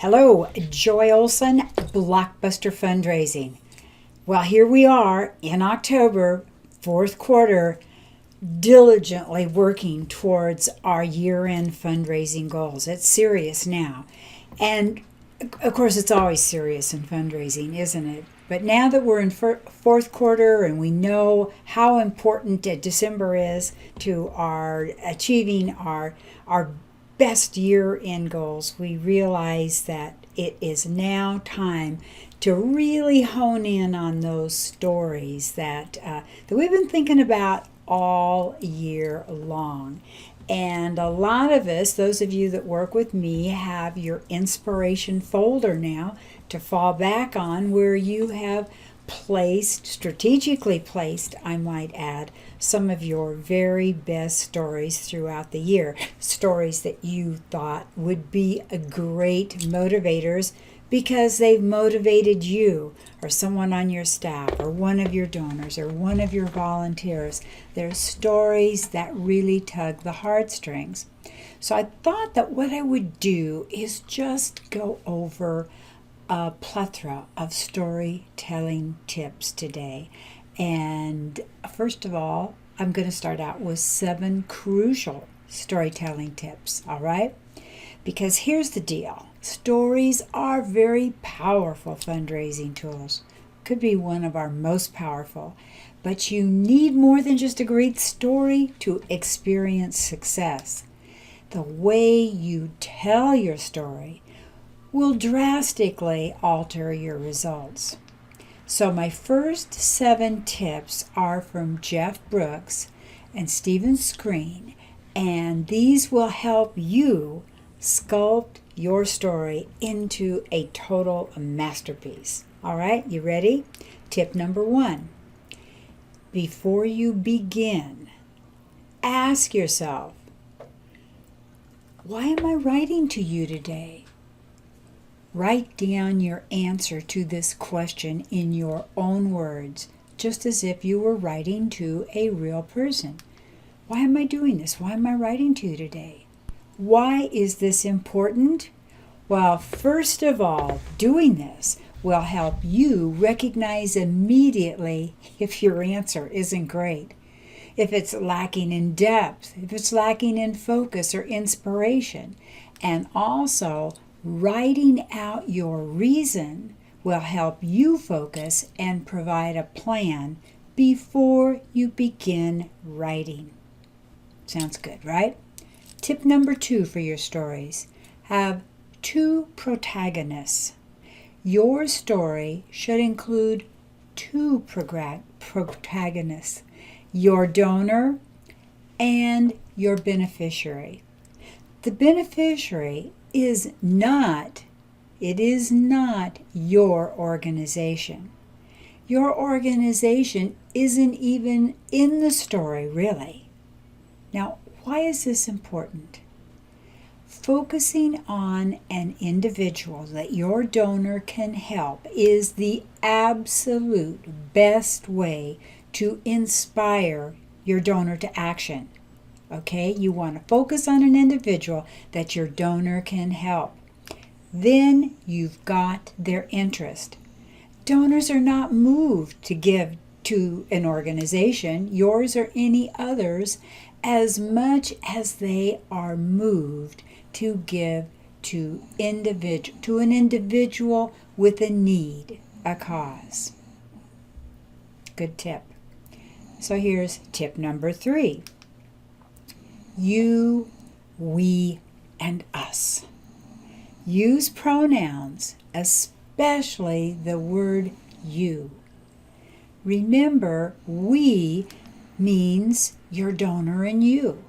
Hello, Joy Olson, Blockbuster Fundraising. Well, here we are in October, fourth quarter, diligently working towards our year-end fundraising goals. It's serious now. And of course, it's always serious in fundraising, isn't it? But now that we're in fourth quarter and we know how important December is to our achieving our best year-end goals, we realize that it is now time to really hone in on those stories that we've been thinking about all year long. And a lot of us, those of you that work with me, have your inspiration folder now to fall back on, where you have strategically placed, I might add, some of your very best stories throughout the year. Stories that you thought would be great motivators because they've motivated you or someone on your staff or one of your donors or one of your volunteers. They're stories that really tug the heartstrings. So I thought that what I would do is just go over a plethora of storytelling tips today. And first of all, I'm going to start out with 7 crucial storytelling tips, all right? Because here's the deal. Stories are very powerful fundraising tools. Could be one of our most powerful. But you need more than just a great story to experience success. The way you tell your story will drastically alter your results. So my first 7 tips are from Jeff Brooks and Stephen Screen, and these will help you sculpt your story into a total masterpiece. All right, you ready? Tip number 1. Before you begin, ask yourself, why am I writing to you today? Write down your answer to this question in your own words, just as if you were writing to a real person. Why am I doing this? Why am I writing to you today? Why is this important? Well, first of all, doing this will help you recognize immediately if your answer isn't great, if it's lacking in depth, if it's lacking in focus or inspiration. And also, writing out your reason will help you focus and provide a plan before you begin writing. Sounds good, right? Tip number 2 for your stories. Have 2 protagonists. Your story should include 2 protagonists, your donor and your beneficiary. The beneficiary is not your organization. Your organization isn't even in the story, really. Now, why is this important? Focusing on an individual that your donor can help is the absolute best way to inspire your donor to action. Okay, you want to focus on an individual that your donor can help. Then you've got their interest. Donors are not moved to give to an organization, yours or any others, as much as they are moved to give to an individual with a need, a cause. Good tip. So here's tip number 3. You, we, and us. Use pronouns, especially the word you. Remember, we means your donor and you.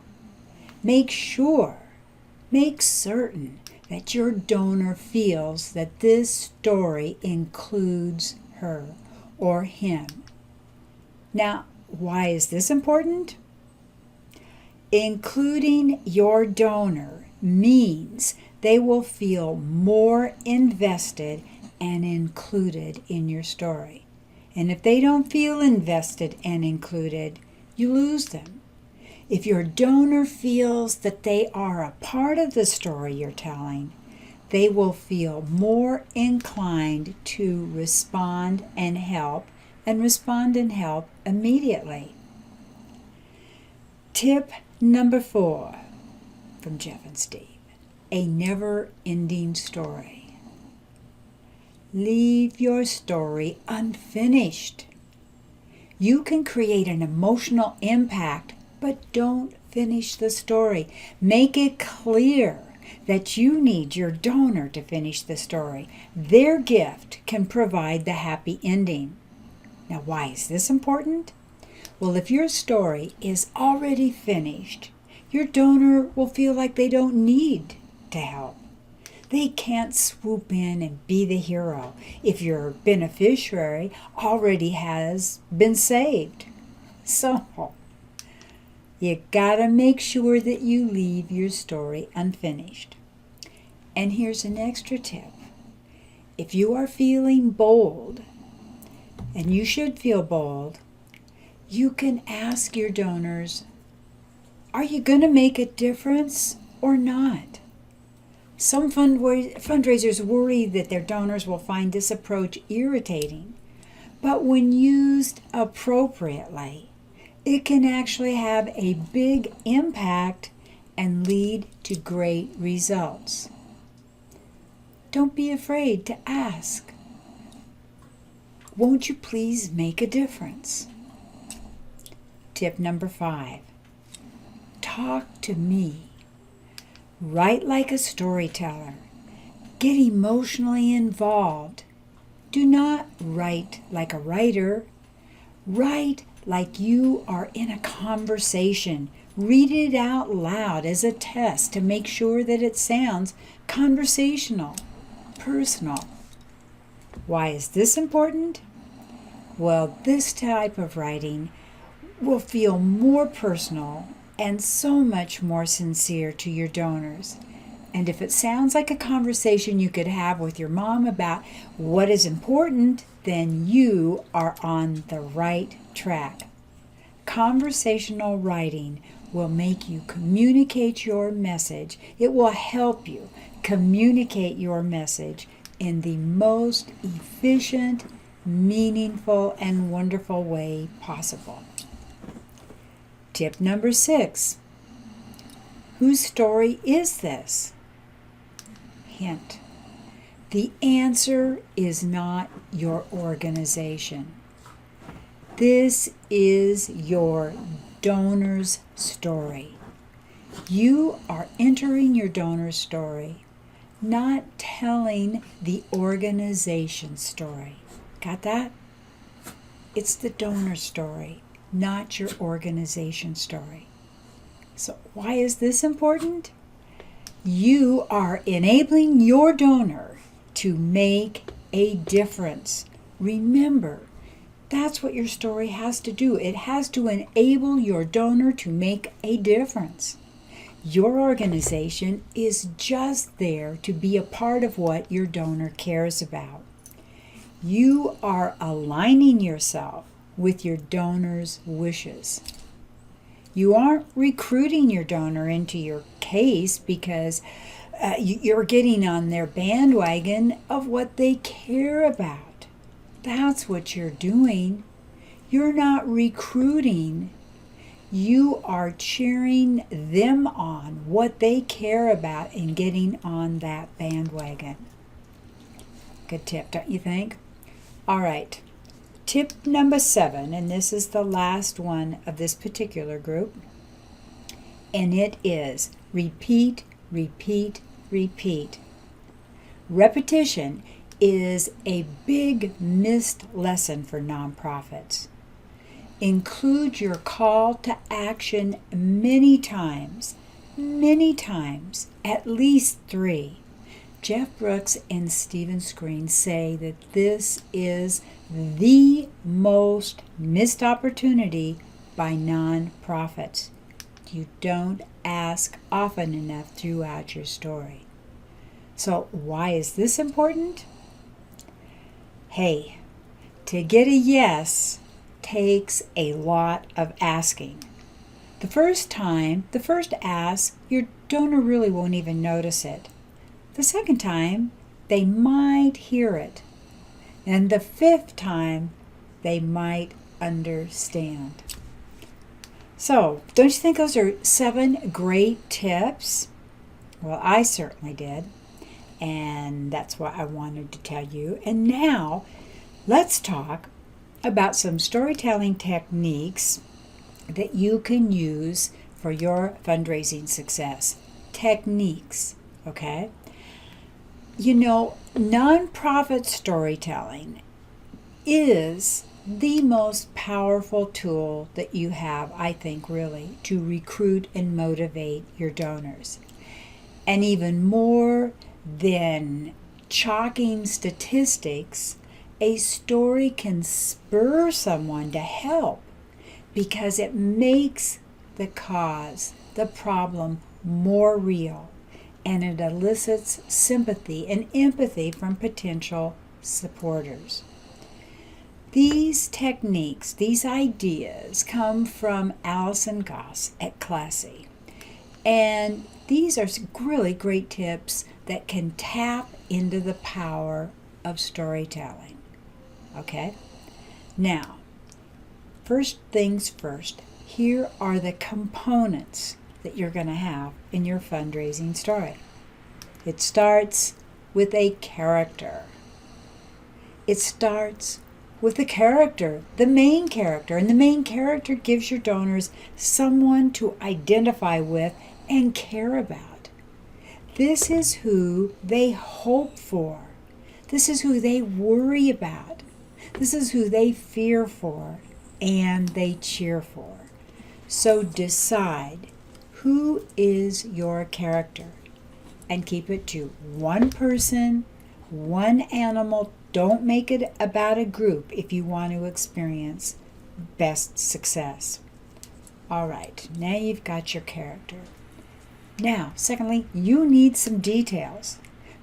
Make certain that your donor feels that this story includes her or him. Now, why is this important? Including your donor means they will feel more invested and included in your story. And if they don't feel invested and included, you lose them. If your donor feels that they are a part of the story you're telling, they will feel more inclined to respond and help immediately. Tip number 4 from Jeff and Steve: a never-ending story. Leave your story unfinished. You can create an emotional impact, but don't finish the story. Make it clear that you need your donor to finish the story. Their gift can provide the happy ending. Now, why is this important? Well, if your story is already finished, your donor will feel like they don't need to help. They can't swoop in and be the hero if your beneficiary already has been saved. So, you gotta make sure that you leave your story unfinished. And here's an extra tip. If you are feeling bold, and you should feel bold, you can ask your donors, are you going to make a difference or not? Some fundraisers worry that their donors will find this approach irritating, but when used appropriately, it can actually have a big impact and lead to great results. Don't be afraid to ask. Won't you please make a difference? Tip number 5. Talk to me. Write like a storyteller. Get emotionally involved. Do not write like a writer. Write like you are in a conversation. Read it out loud as a test to make sure that it sounds conversational, personal. Why is this important? Well, this type of writing will feel more personal and so much more sincere to your donors. And if it sounds like a conversation you could have with your mom about what is important, then you are on the right track. Conversational writing will make you communicate your message. It will help you communicate your message in the most efficient, meaningful, and wonderful way possible. Tip number 6. Whose story is this? Hint. The answer is not your organization. This is your donor's story. You are entering your donor's story, not telling the organization's story. Got that? It's the donor story, not your organization story. So why is this important? You are enabling your donor to make a difference. Remember, that's what your story has to do. It has to enable your donor to make a difference. Your organization is just there to be a part of what your donor cares about. You are aligning yourself with your donor's wishes. You aren't recruiting your donor into your case because you're getting on their bandwagon of what they care about. That's what you're doing. You're not recruiting. You are cheering them on, what they care about, and getting on that bandwagon. Good tip, don't you think? All right. Tip number 7, and this is the last one of this particular group, and it is repeat, repeat, repeat. Repetition is a big missed lesson for nonprofits. Include your call to action many times, at least 3. Jeff Brooks and Stephen Screen say that this is the most missed opportunity by nonprofits. You don't ask often enough throughout your story. So why is this important? Hey, to get a yes takes a lot of asking. The first ask, your donor really won't even notice it. The second time, they might hear it. And the fifth time, they might understand. So, don't you think those are 7 great tips? Well, I certainly did. And that's what I wanted to tell you. And now, let's talk about some storytelling techniques that you can use for your fundraising success. Techniques, okay? You know, nonprofit storytelling is the most powerful tool that you have, I think, really, to recruit and motivate your donors. And even more than chalking statistics, a story can spur someone to help because it makes the cause, the problem, more real, and it elicits sympathy and empathy from potential supporters. These techniques, these ideas come from Allison Goss at Classy. And these are really great tips that can tap into the power of storytelling. Okay? Now, first things first, here are the components that you're going to have in your fundraising story. It starts with a character. It starts with the character, the main character. And the main character gives your donors someone to identify with and care about. This is who they hope for. This is who they worry about. This is who they fear for and they cheer for. So decide who is your character and keep it to one person, one animal. Don't make it about a group if you want to experience best success. All right, now you've got your character. Now, secondly, you need some details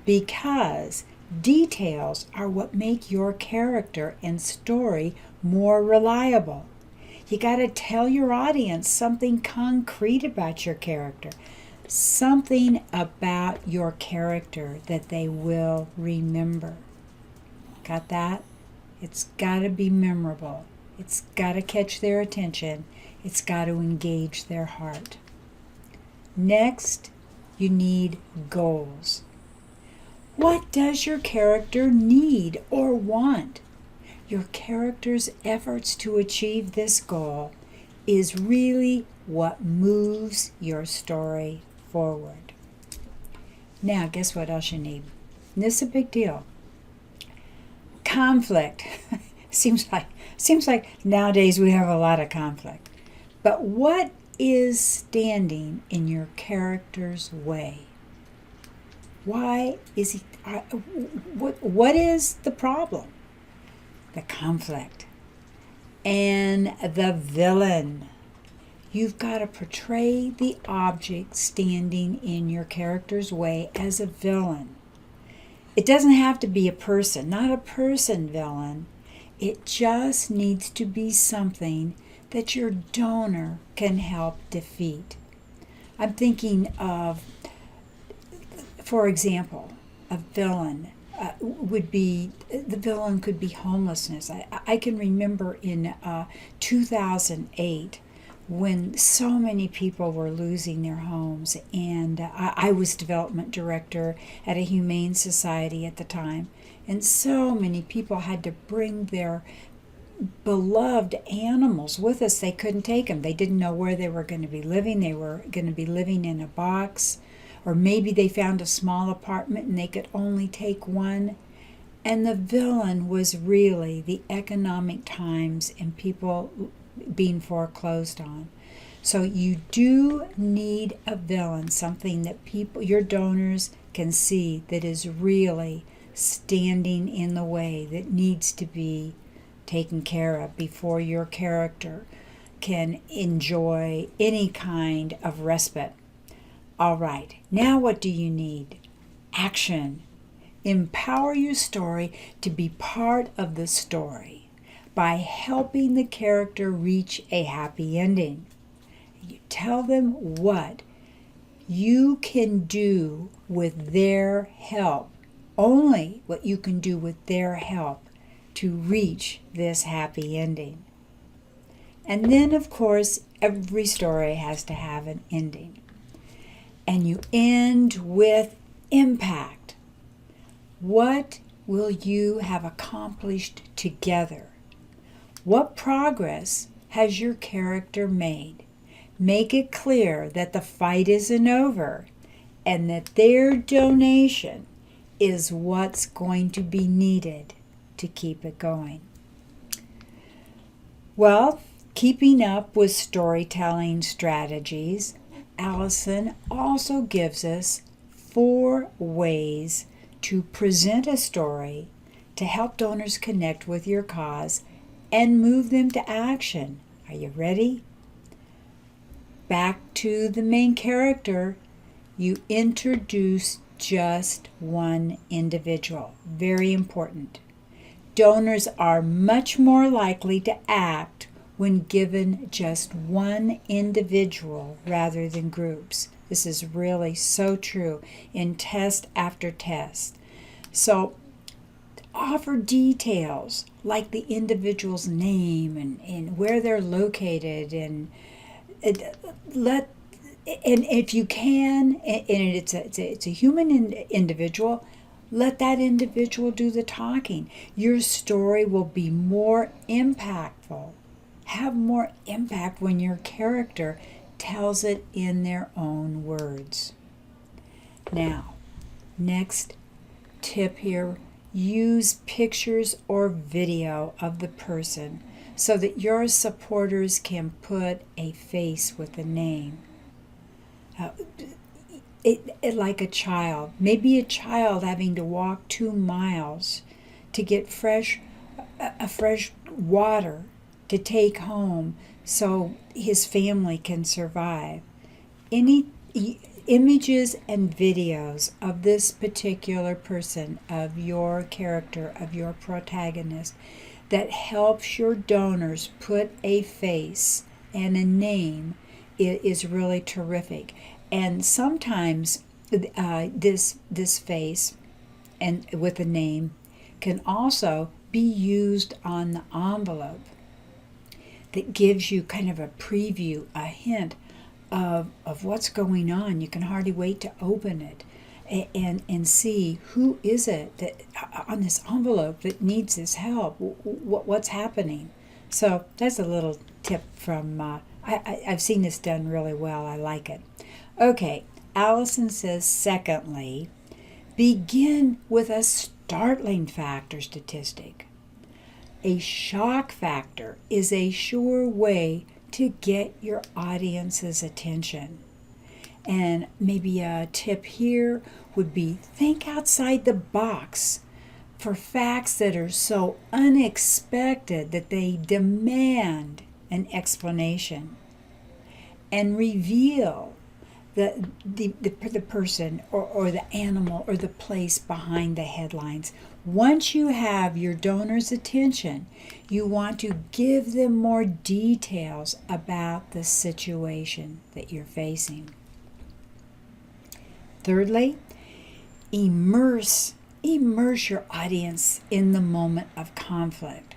because details are what make your character and story more reliable. You got to tell your audience something concrete about your character, something about your character that they will remember. Got that? It's got to be memorable. It's got to catch their attention. It's got to engage their heart. Next, you need goals. What does your character need or want? Your character's efforts to achieve this goal is really what moves your story forward. Now, guess what else you need? And this is a big deal. Conflict. Seems like nowadays we have a lot of conflict. But what is standing in your character's way? Why is he? What is the problem? The conflict. And the villain. You've got to portray the object standing in your character's way as a villain. It doesn't have to be a person, not a person villain. It just needs to be something that your donor can help defeat. I'm thinking of, for example, a villain the villain could be homelessness. I can remember in 2008 when so many people were losing their homes, and I was development director at a humane society at the time, and so many people had to bring their beloved animals with us. They couldn't take them. They didn't know where they were going to be living. They were going to be living in a box, or maybe they found a small apartment and they could only take one. And the villain was really the economic times and people being foreclosed on. So you do need a villain, something that your donors can see that is really standing in the way, that needs to be taken care of before your character can enjoy any kind of respite. All right, now what do you need? Action. Empower your story to be part of the story by helping the character reach a happy ending. You tell them what you can do with their help, only what you can do with their help to reach this happy ending. And then, of course, every story has to have an ending. And you end with impact. What will you have accomplished together? What progress has your character made? Make it clear that the fight isn't over and that their donation is what's going to be needed to keep it going. Well, keeping up with storytelling strategies, Allison also gives us 4 ways to present a story to help donors connect with your cause and move them to action. Are you ready? Back to the main character, you introduce just one individual. Very important. Donors are much more likely to act when given just one individual rather than groups. This is really so true in test after test. So offer details like the individual's name and where they're located, and if you can, and it's a human individual, let that individual do the talking. Your story will be more impactful, have more impact when your character tells it in their own words. Now, next tip here, use pictures or video of the person so that your supporters can put a face with a name. Like a child, maybe a child having to walk 2 miles to get fresh water to take home so his family can survive. Any images and videos of this particular person, of your character, of your protagonist, that helps your donors put a face and a name is really terrific. And sometimes this face and with a name can also be used on the envelope that gives you kind of a preview, a hint of what's going on. You can hardly wait to open it and see who is it that on this envelope that needs this help, what's happening. So that's a little tip from, I've seen this done really well. I like it. Okay, Allison says, secondly, begin with a startling fact or statistic. A shock factor is a sure way to get your audience's attention. And maybe a tip here would be think outside the box for facts that are so unexpected that they demand an explanation. And reveal the person or the animal or the place behind the headlines. Once you have your donor's attention, you want to give them more details about the situation that you're facing. Thirdly, immerse your audience in the moment of conflict.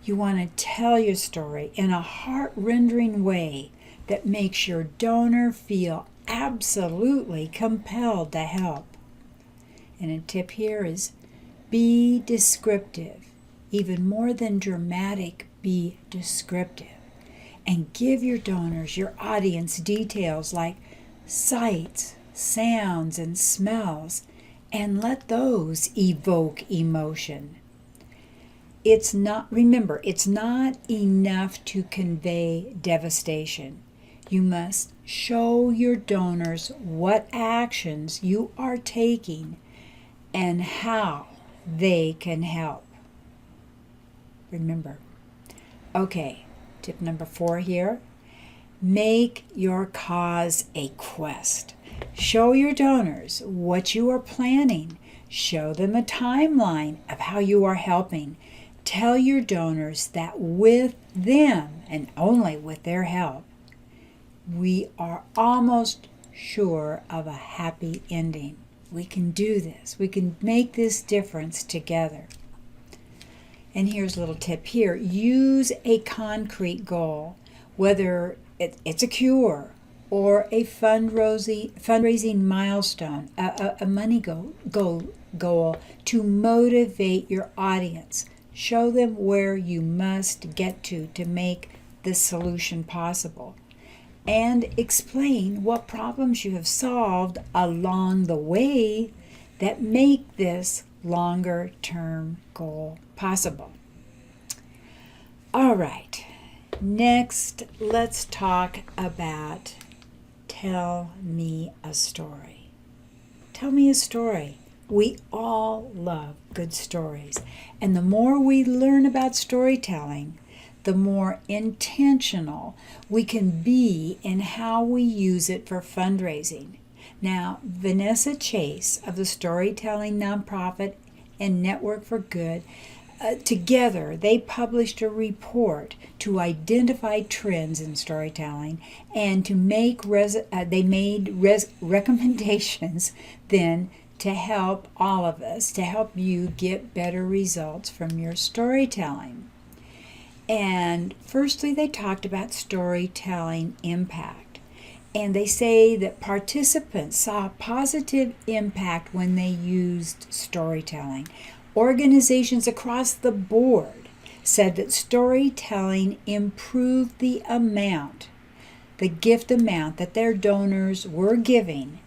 You want to tell your story in a heart-rendering way that makes your donor feel absolutely compelled to help. And a tip here is be descriptive. Even more than dramatic, be descriptive. And give your donors, your audience, details like sights, sounds, and smells, and let those evoke emotion. Remember, it's not enough to convey devastation. You must show your donors what actions you are taking and how they can help. Remember. Okay, tip number 4 here. Make your cause a quest. Show your donors what you are planning. Show them a timeline of how you are helping. Tell your donors that with them, and only with their help, we are almost sure of a happy ending. We can do this. We can make this difference together. And here's a little tip here. Use a concrete goal, whether it's a cure or a fundraising milestone, a money goal to motivate your audience. Show them where you must get to make this solution possible. And explain what problems you have solved along the way that make this longer term goal possible. All right, next let's talk about tell me a story. Tell me a story. We all love good stories, and the more we learn about storytelling, the more intentional we can be in how we use it for fundraising. Now, Vanessa Chase of the Storytelling Nonprofit and Network for Good, together they published a report to identify trends in storytelling and to make recommendations then to help all of us, to help you get better results from your storytelling. And firstly, they talked about storytelling impact. And they say that participants saw a positive impact when they used storytelling. Organizations across the board said that storytelling improved the gift amount that their donors were giving,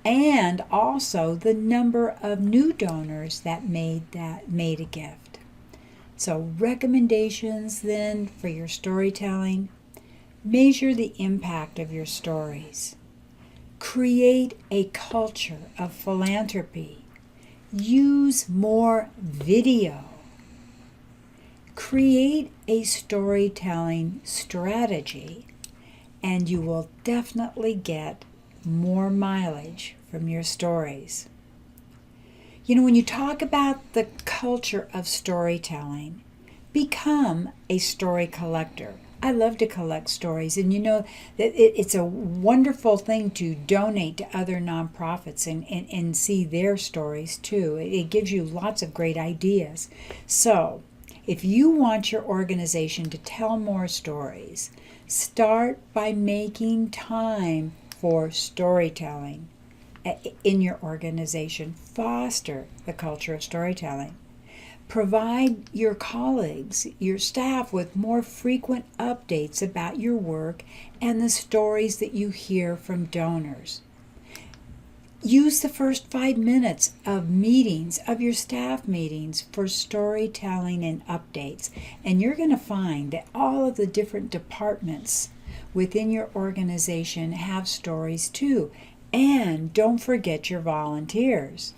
and also the number of new donors that made a gift. So recommendations then for your storytelling: measure the impact of your stories. Create a culture of philanthropy. Use more video. Create a storytelling strategy, and you will definitely get more mileage from your stories. You know, when you talk about the culture of storytelling, become a story collector. I love to collect stories, and you know that it's a wonderful thing to donate to other nonprofits and see their stories too. It gives you lots of great ideas. So, if you want your organization to tell more stories, start by making time for storytelling in your organization. Foster the culture of storytelling. Provide your colleagues, your staff, with more frequent updates about your work and the stories that you hear from donors. Use the first 5 minutes of meetings, of your staff meetings, for storytelling and updates. And you're going to find that all of the different departments within your organization have stories too. And don't forget your volunteers.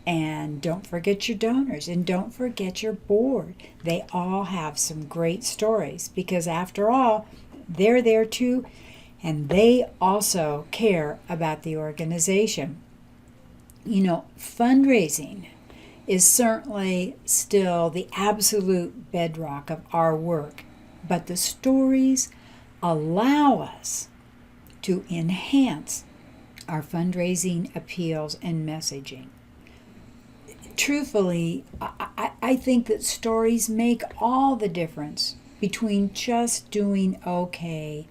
And don't forget your donors, and don't forget your board. They all have some great stories, because after all, they're there too, and they also care about the organization. You know, fundraising is certainly still the absolute bedrock of our work, but the stories allow us to enhance our fundraising appeals and messaging. Truthfully, I think that stories make all the difference between just doing okay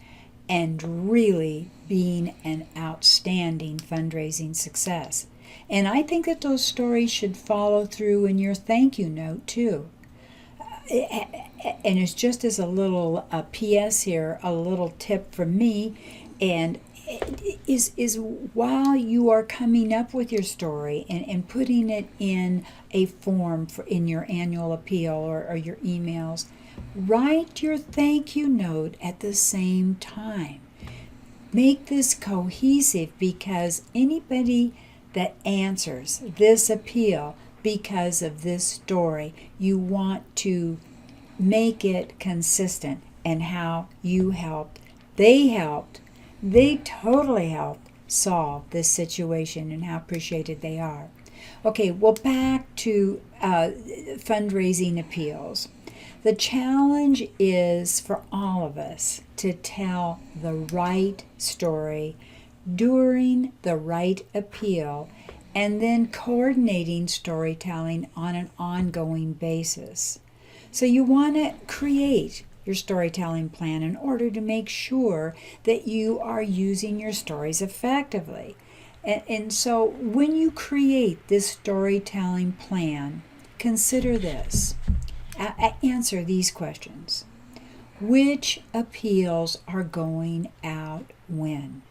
and really being an outstanding fundraising success. And I think that those stories should follow through in your thank you note too. And it's just as a little PS here, a little tip from me, and is while you are coming up with your story and putting it in a form in your annual appeal or your emails, write your thank you note at the same time. Make this cohesive, because anybody that answers this appeal because of this story, you want to make it consistent and how you helped, they totally helped solve this situation, and how appreciated they are. Okay, well, back to fundraising appeals. The challenge is for all of us to tell the right story during the right appeal, and then coordinating storytelling on an ongoing basis. So you want to create your storytelling plan in order to make sure that you are using your stories effectively. And so when you create this storytelling plan, consider this. Answer these questions. Which appeals are going out when?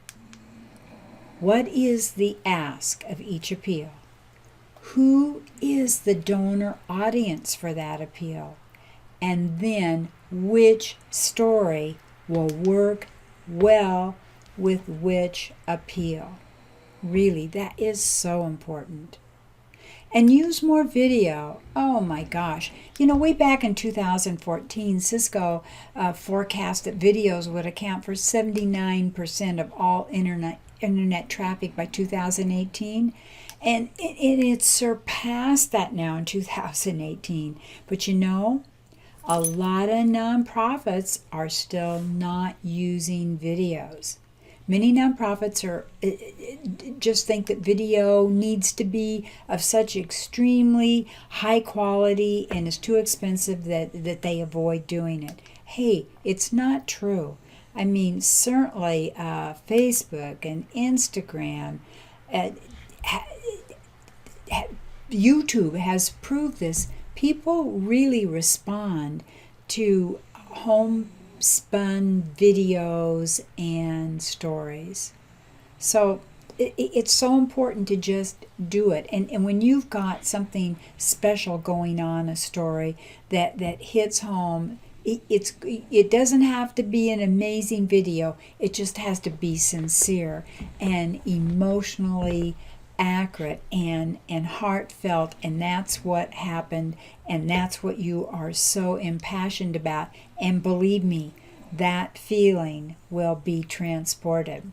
What is the ask of each appeal? Who is the donor audience for that appeal? And then which story will work well with which appeal? Really, that is so important. And use more video. Oh my gosh. Way back in 2014, Cisco forecast that videos would account for 79% of all internet traffic by 2018. And it surpassed that now in 2018. But a lot of nonprofits are still not using videos. Many nonprofits just think that video needs to be of such extremely high quality and is too expensive that they avoid doing it. Hey, it's not true. I mean, certainly Facebook and Instagram, YouTube has proved this. People really respond to homespun videos and stories. So it's so important to just do it. And when you've got something special going on, a story that hits home, it doesn't have to be an amazing video. It just has to be sincere and emotionally accurate and heartfelt, and that's what happened, and that's what you are so impassioned about. And believe me, that feeling will be transported.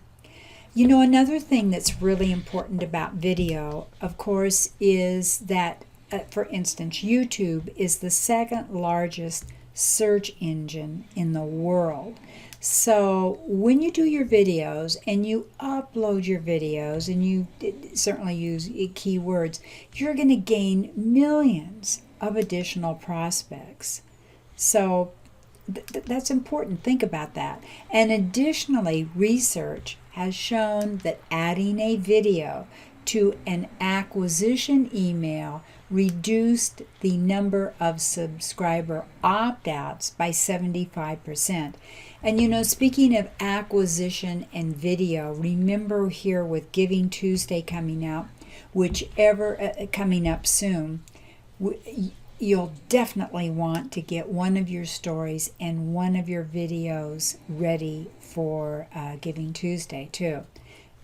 Another thing that's really important about video, of course, is that, for instance, YouTube is the second largest search engine in the world. So when you do your videos and you upload your videos and you certainly use keywords, you're going to gain millions of additional prospects. So that's important. Think about that. And additionally, research has shown that adding a video to an acquisition email reduced the number of subscriber opt-outs by 75%. And speaking of acquisition and video, remember here with Giving Tuesday coming out, coming up soon, you'll definitely want to get one of your stories and one of your videos ready for Giving Tuesday too.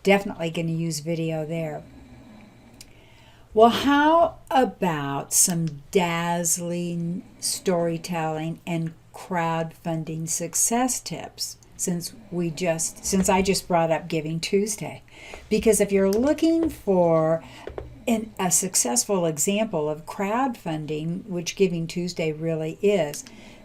Definitely going to use video there. Well, how about some dazzling storytelling and crowdfunding success tips, since I just brought up Giving Tuesday? Because if you're looking for a successful example of crowdfunding, which Giving Tuesday really is,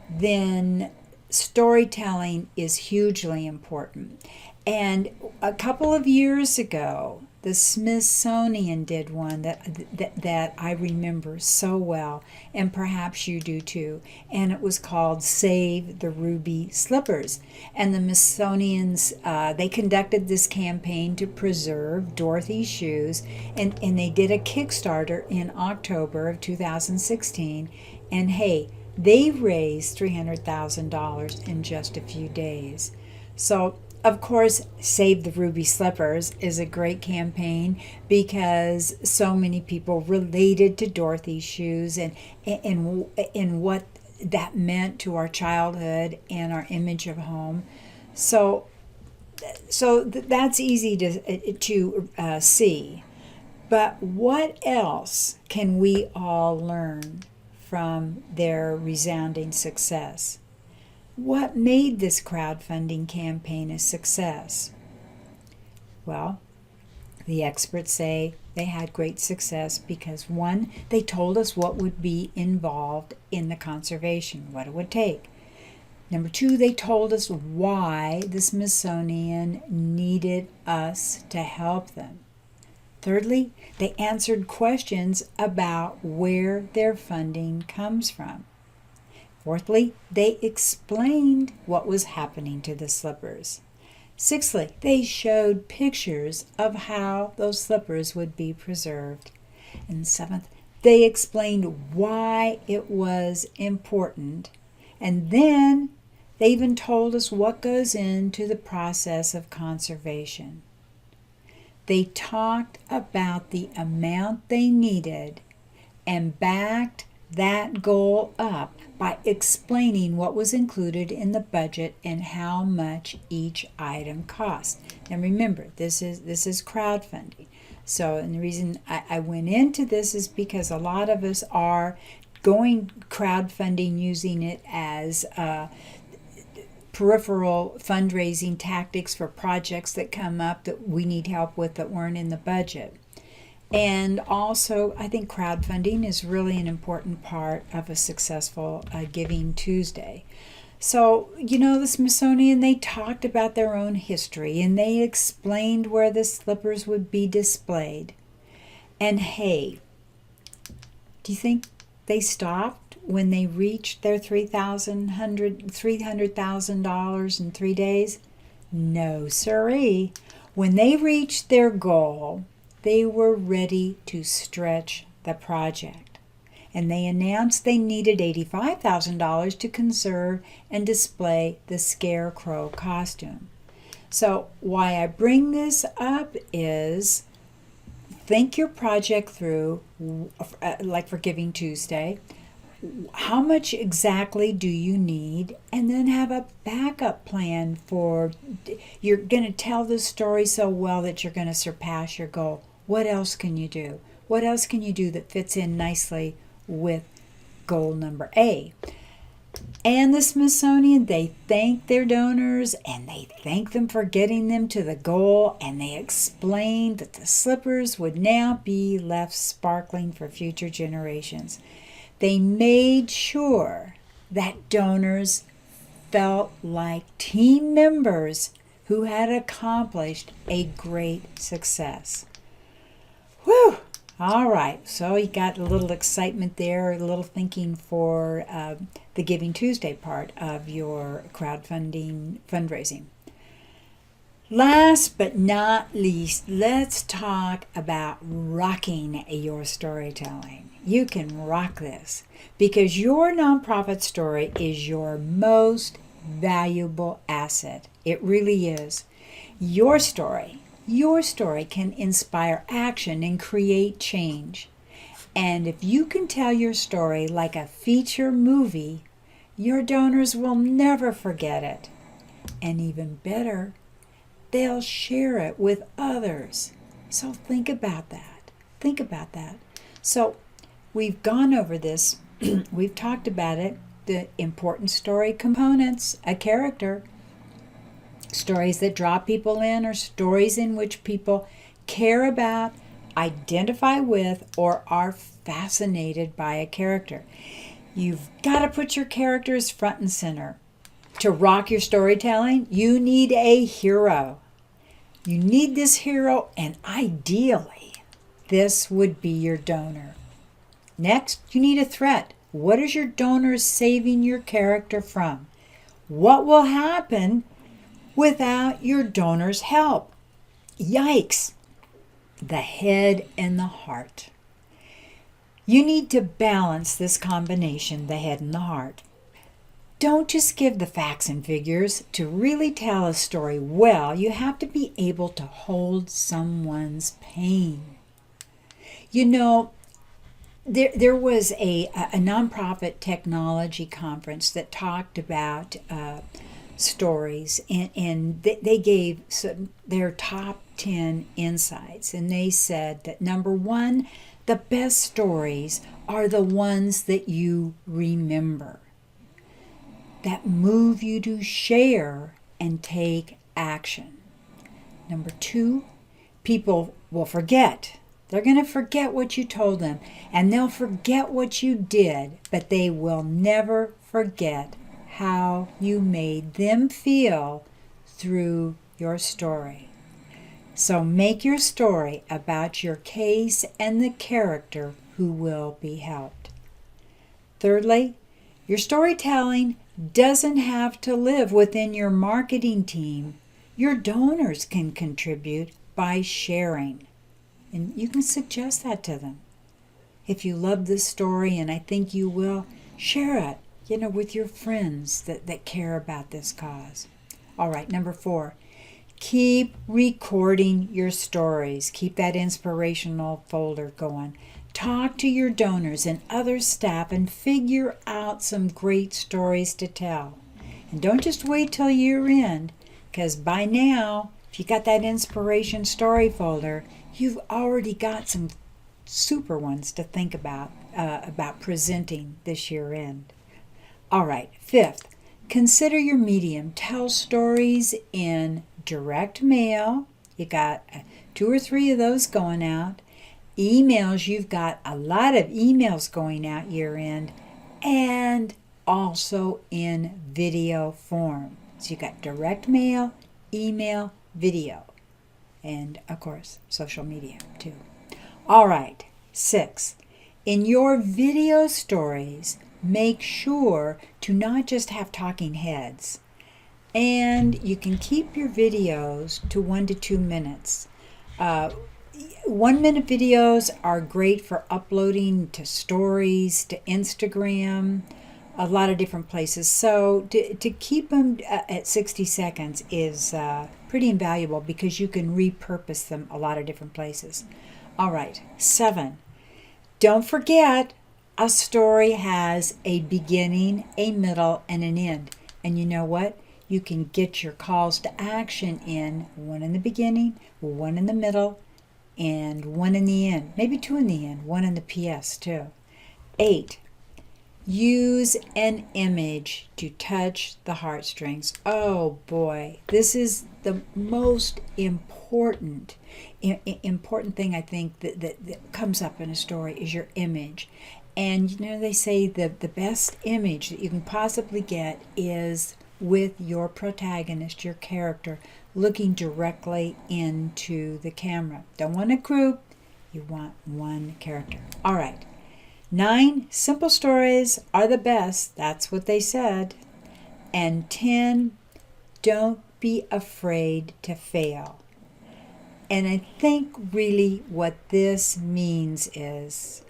then storytelling is hugely important. And a couple of years ago, the Smithsonian did one that I remember so well, and perhaps you do too. And it was called Save the Ruby Slippers. And the Smithsonians, they conducted this campaign to preserve Dorothy's shoes, and they did a Kickstarter in October of 2016. And hey, they raised $300,000 in just a few days. So of course, Save the Ruby Slippers is a great campaign because so many people related to Dorothy's shoes and what that meant to our childhood and our image of home. So that's easy to see. But what else can we all learn from their resounding success? What made this crowdfunding campaign a success? Well, the experts say they had great success because, one, they told us what would be involved in the conservation, what it would take. Number 2, they told us why the Smithsonian needed us to help them. Thirdly, they answered questions about where their funding comes from. Fourthly, they explained what was happening to the slippers. Sixthly, they showed pictures of how those slippers would be preserved. And seventh, they explained why it was important. And then they even told us what goes into the process of conservation. They talked about the amount they needed and backed that goal up by explaining what was included in the budget and how much each item cost. And remember, this is crowdfunding. So, and the reason I went into this is because a lot of us are going crowdfunding, using it as peripheral fundraising tactics for projects that come up that we need help with that weren't in the budget. And also, I think crowdfunding is really an important part of a successful Giving Tuesday. So, the Smithsonian, they talked about their own history and they explained where the slippers would be displayed. And hey, do you think they stopped when they reached their $300,000 in 3 days? No, sirree. When they reached their goal, they were ready to stretch the project. And they announced they needed $85,000 to conserve and display the scarecrow costume. So why I bring this up is think your project through, like for Giving Tuesday. How much exactly do you need? And then have a backup plan for, you're going to tell this story so well that you're going to surpass your goal. What else can you do? What else can you do that fits in nicely with goal number A? And the Smithsonian, they thank their donors and they thank them for getting them to the goal, and they explained that the slippers would now be left sparkling for future generations. They made sure that donors felt like team members who had accomplished a great success. Whew! All right, so you got a little excitement there, a little thinking for the Giving Tuesday part of your crowdfunding fundraising. Last but not least, let's talk about rocking your storytelling. You can rock this because your nonprofit story is your most valuable asset. It really is. Your story can inspire action and create change. And if you can tell your story like a feature movie, your donors will never forget it. And even better, they'll share it with others. So think about that. Think about that. So we've gone over this. We've talked about it. The important story components, a character. Stories that draw people in are stories in which people care about, identify with, or are fascinated by a character. You've got to put your characters front and center. To rock your storytelling, you need a hero. You need this hero, and ideally, this would be your donor. Next, you need a threat. What is your donor saving your character from? What will happen without your donor's help? Yikes! The head and the heart. You need to balance this combination, the head and the heart. Don't just give the facts and figures. To really tell a story well, you have to be able to hold someone's pain. There was a nonprofit technology conference that talked about stories, and they gave their top 10 insights, and they said that number 1, the best stories are the ones that you remember, that move you to share and take action. Number 2, people will forget. They're going to forget what you told them, and they'll forget what you did, but they will never forget how you made them feel through your story. So make your story about your case and the character who will be helped. Thirdly, your storytelling doesn't have to live within your marketing team. Your donors can contribute by sharing. And you can suggest that to them. If you love this story, and I think you will, share it, with your friends that care about this cause. All right, number 4, keep recording your stories. Keep that inspirational folder going. Talk to your donors and other staff and figure out some great stories to tell. And don't just wait till year end, because by now, if you got that inspiration story folder, you've already got some super ones to think about presenting this year end. All right, 5th, consider your medium. Tell stories in direct mail. You got 2 or 3 of those going out. Emails, you've got a lot of emails going out year end, and also in video form. So you got direct mail, email, video, and of course, social media too. All right, 6, in your video stories, make sure to not just have talking heads. And you can keep your videos to 1 to 2 minutes. 1-minute videos are great for uploading to stories, to Instagram, a lot of different places. So to keep them at 60 seconds is pretty invaluable because you can repurpose them a lot of different places. All right, 7, don't forget a story has a beginning, a middle, and an end. And you know what? You can get your calls to action in 1 in the beginning, 1 in the middle, and 1 in the end. Maybe 2 in the end, 1 in the PS too. 8, use an image to touch the heartstrings. Oh boy, this is the most important thing I think that comes up in a story is your image. And they say the best image that you can possibly get is with your protagonist, your character, looking directly into the camera. Don't want a group, you want one character. All right. 9, simple stories are the best. That's what they said. And 10, don't be afraid to fail. And I think really what this means is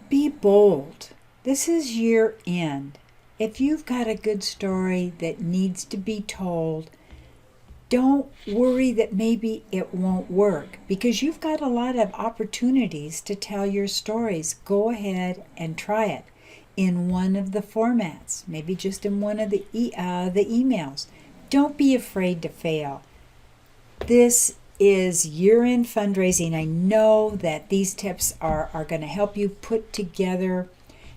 be bold. This is year end. If you've got a good story that needs to be told, don't worry that maybe it won't work because you've got a lot of opportunities to tell your stories. Go ahead and try it in one of the formats, maybe just in one of the emails. Don't be afraid to fail. This is year-end fundraising. I know that these tips are going to help you put together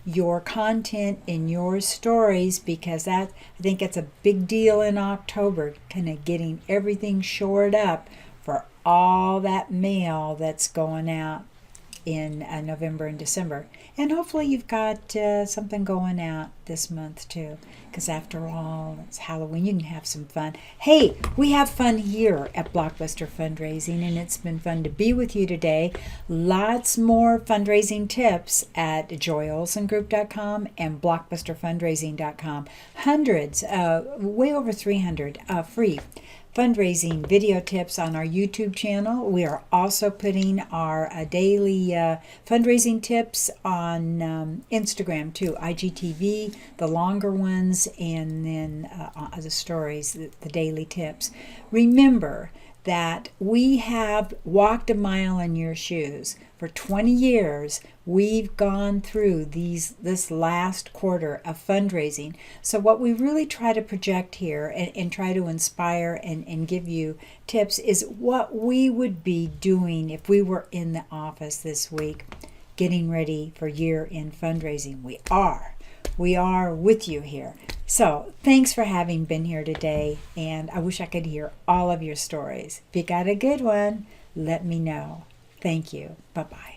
your content in your stories because I think it's a big deal in October, kind of getting everything shored up for all that mail that's going out in November and December. And hopefully you've got something going out this month too, because after all, it's Halloween. You can have some fun. Hey, we have fun here at Blockbuster Fundraising, and it's been fun to be with you today. Lots more fundraising tips at joyolsongroup.com and blockbusterfundraising.com. Hundreds, way over 300 free fundraising video tips on our YouTube channel. We are also putting our daily fundraising tips on Instagram too, IGTV, the longer ones, and then the stories, the daily tips. Remember that we have walked a mile in your shoes. For 20 years, we've gone through this last quarter of fundraising. So what we really try to project here and try to inspire and give you tips is what we would be doing if we were in the office this week getting ready for year-end fundraising. We are with you here. So thanks for having been here today, and I wish I could hear all of your stories. If you got a good one, let me know. Thank you. Bye-bye.